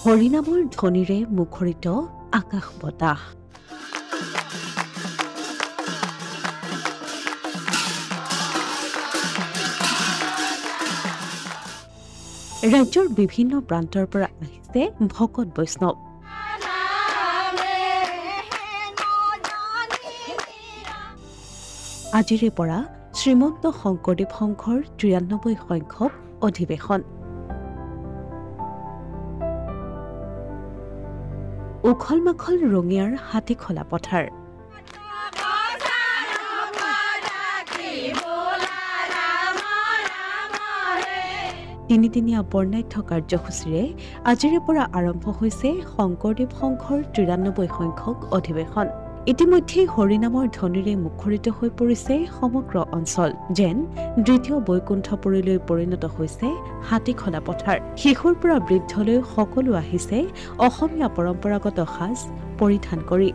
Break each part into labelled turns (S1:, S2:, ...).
S1: হৰিনামৰ ধ্বনিৰে মুখৰিত আকাশ বতাহ। ৰাজ্যৰ বিভিন্ন প্ৰান্তৰ পৰা আহিছে ভকত বৈষ্ণৱ। আজিৰে পৰা শ্ৰীমন্ত শংকৰদেৱ সংঘৰ ৯৩ সংখ্যক অধিৱেশন। উখল মাখল ৰঙিয়াৰ হাতীখোলা পথাৰ। তিনিদিনীয়া বৰ্ণাঢ্য কাৰ্যসূচীৰে আজিৰে পৰা আৰম্ভ হৈছে শংকৰদেৱ সংঘৰ ৯৩ সংখ্যক অধিৱেশন। ইতিমধ্যে হৰিনামৰ ধ্বনিৰে মুখৰিত হৈ পৰিছে সমগ্ৰ অঞ্চল, যেন দ্বিতীয় বৈকুণ্ঠপুৰীলৈ পৰিণত হৈছে হাতীখোলা পথাৰ। শিশুৰ পৰা বৃদ্ধলৈ সকলো আহিছে অসমীয়া পৰম্পৰাগত সাজ পৰিধান কৰি।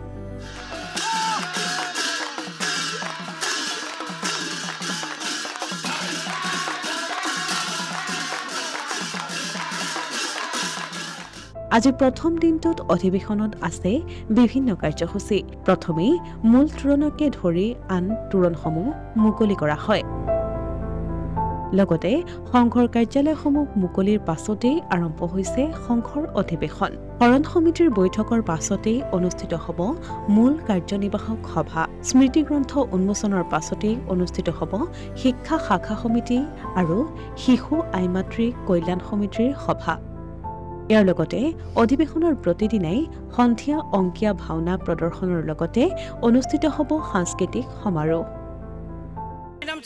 S1: আজি প্ৰথম দিনটোত অধিৱেশনত আছে বিভিন্ন কাৰ্যসূচী। প্ৰথমেই মূল তোৰণকে ধৰি আন তোৰণসমূহ মুকলি কৰা হয়। লগতে সংঘৰ কাৰ্যালয়সমূহ মুকলিৰ পাছতেই আৰম্ভ হৈছে সংঘৰ অধিৱেশন। শৰণ সমিতিৰ বৈঠকৰ পাছতেই অনুষ্ঠিত হ'ব মূল কাৰ্যনিৰ্বাহক সভা। স্মৃতিগ্ৰন্থ উন্মোচনৰ পাছতেই অনুষ্ঠিত হ'ব শিক্ষা শাখা সমিতি আৰু শিশু আইমাতৃ কল্যাণ সমিতিৰ সভা। ইয়াৰ লগতে অধিৱেশনৰ প্ৰতিদিনাই সন্ধিয়া অংকীয়া ভাওনা প্ৰদৰ্শনৰ লগতে অনুষ্ঠিত হ'ব সাংস্কৃতিক সমাৰোহ।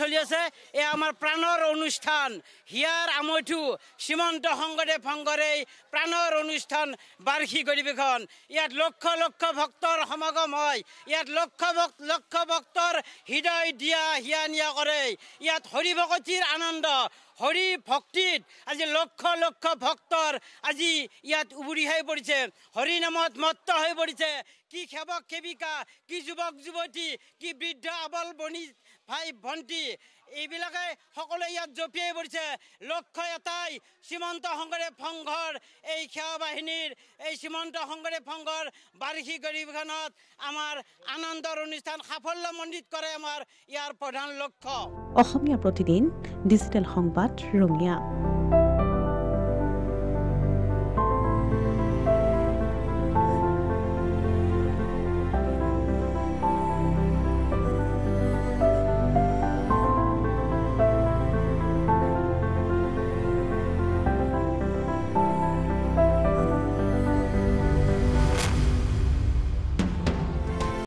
S2: চলি আছে এয়া আমাৰ প্ৰাণৰ অনুষ্ঠান হিয়াৰ আমঠু শ্ৰীমন্ত শংকৰদেৱ সংঘৰে প্ৰাণৰ অনুষ্ঠান বাৰ্ষিক অধিৱেশন। ইয়াত লক্ষ লক্ষ ভক্তৰ সমাগম হয়। ইয়াত লক্ষ ভক্তৰ হৃদয় দিয়া হিয়া নিয়া কৰে। ইয়াত হৰি ভকতিৰ আনন্দ, হৰি ভক্তিত আজি লক্ষ লক্ষ ভক্তৰ আজি ইয়াত উবুৰি হৈ পৰিছে, হৰি নামত মত্ত হৈ পৰিছে। কি সেৱক সেৱিকা, কি যুৱক যুৱতী, কি বৃদ্ধ আবল বনি ভাই ভণ্টি, এইবিলাকে সকলোৱে ইয়াত জঁপিয়াই পৰিছে। লক্ষ্য এটাই, শ্ৰীমন্ত শংকৰদেৱ সংঘৰ এই সেৱা বাহিনীৰ এই শ্ৰীমন্ত শংকৰদেৱ সংঘৰ বাৰ্ষিক অধিৱেশনত আমাৰ আনন্দৰ অনুষ্ঠান সাফল্যমণ্ডিত কৰে আমাৰ ইয়াৰ প্ৰধান লক্ষ্য।
S1: অসমীয়া প্ৰতিদিন ডিজিটেল সংবাদ ৰঙিয়া।